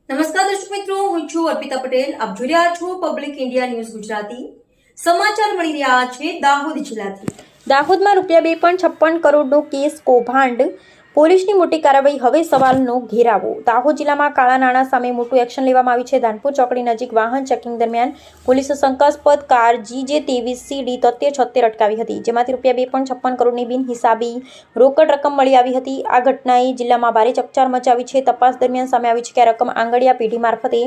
નમસ્કાર દર્શક મિત્રો, હું છું અર્પિતા પટેલ. આપ જોઈ રહ્યા છો પબ્લિક ઇન્ડિયા ન્યૂઝ ગુજરાતી. સમાચાર મળી રહ્યા છે દાહોદ જિલ્લાથી. દાહોદમાં ₹2.56 કરોડનો કેસ કૌભાંડ, પોલીસની મોટી કાર્યવાહી, હવે સવાલનો ઘેરાવો. દાહોદ જિલ્લામાં કાળા નાણાં સામે મોટું એક્શન લેવામાં આવ્યું છે. ધાનપુર ચોકડી નજીક વાહન ચેકિંગ દરમિયાન પોલીસે શંકાસ્પદ કાર GJ23CD7376 અટકાવી હતી, જેમાંથી ₹2.56 કરોડની બિનહિસાબી રોકડ રકમ મળી આવી હતી. આ ઘટનાએ જિલ્લામાં ભારે ચકચાર મચાવી છે. તપાસ દરમિયાન સામે આવી છે કે આ રકમ આંગડિયા પેઢી મારફતે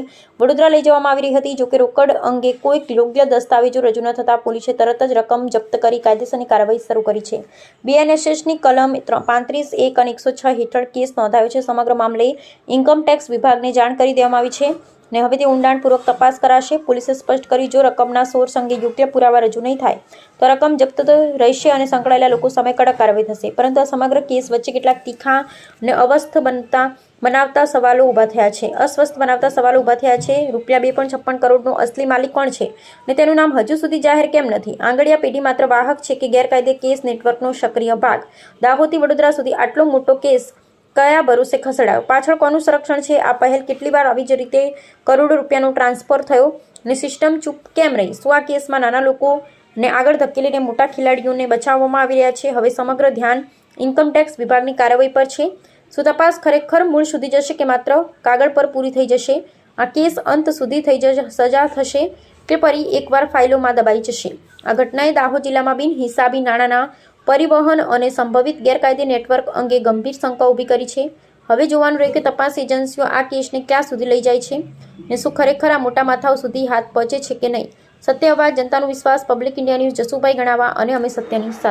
વડોદરા લઈ જવામાં આવી રહી હતી. જોકે રોકડ અંગે કોઈ યોગ્ય દસ્તાવેજો રજૂ ન થતા પોલીસે તરત જ રકમ જપ્ત કરી કાયદેસરની કાર્યવાહી શરૂ કરી છે. BNSSની કલમ 35(1) અને 106 હેઠળ કેસ નોંધાયો છે. સમગ્ર મામલે ઇન્કમટેક્સ વિભાગને જાણ કરી દેવામાં આવી છે અને હવે તે ઊંડાણપૂર્વક તપાસ કરાશે. પોલીસે સ્પષ્ટ કર્યું, જો રકમના સોર્સ અંગે યોગ્ય પુરાવા રજૂ નહીં થાય તો રકમ જપ્ત રહેશે અને સંકળાયેલા લોકો સામે કડક કાર્યવાહી થશે. પરંતુ આ સમગ્ર કેસ વચ્ચે કેટલાક તીખા અને બનાવતા સવાલો ઊભા થયા છે. ₹2.56 કરોડનો અસલી માલિક કોણ છે અને તેનું નામ હજુ સુધી જાહેર કેમ નથી? આંગડિયા પેઢી માત્ર વાહક છે કે ગેરકાયદે કેસ નેટવર્કનો સક્રિય ભાગ? દાહોદથી વડોદરા સુધી આટલો મોટો કેસ કયા ભરોસે ખસેડાયો? પાછળ કોનું સંરક્ષણ છે? આ પહેલ કેટલી વાર આવી જ રીતે કરોડો રૂપિયાનો ટ્રાન્સફર થયો અને સિસ્ટમ ચૂપ કેમ રહી? શું આ કેસમાં નાના લોકોને આગળ ધકેલીને મોટા ખેલાડીઓને બચાવવામાં આવી રહ્યા છે? હવે સમગ્ર ધ્યાન ઇન્કમટેક્સ વિભાગની કાર્યવાહી પર છે. શું તપાસ ખરેખર મૂળ સુધી જશે કે માત્ર કાગળ પર પૂરી થઈ જશે? આ કેસ અંત સુધી સજા થશે કે ફરી એકવાર ફાઇલોમાં દબાઈ જશે? આ ઘટનાએ દાહોદ જિલ્લામાં બિનહિસાબી નાણાંના પરિવહન અને સંભવિત ગેરકાયદે નેટવર્ક અંગે ગંભીર શંકા ઊભી કરી છે. હવે જોવાનું રહ્યું કે તપાસ એજન્સીઓ આ કેસને ક્યાં સુધી લઈ જાય છે અને શું ખરેખર આ મોટા માથાઓ સુધી હાથ પહોંચે છે કે નહીં? સત્ય અવાજ, જનતાનો વિશ્વાસ. પબ્લિક ઇન્ડિયા ન્યૂઝ, જસુભાઈ ગણાવા અને અમે સત્યની સાથે.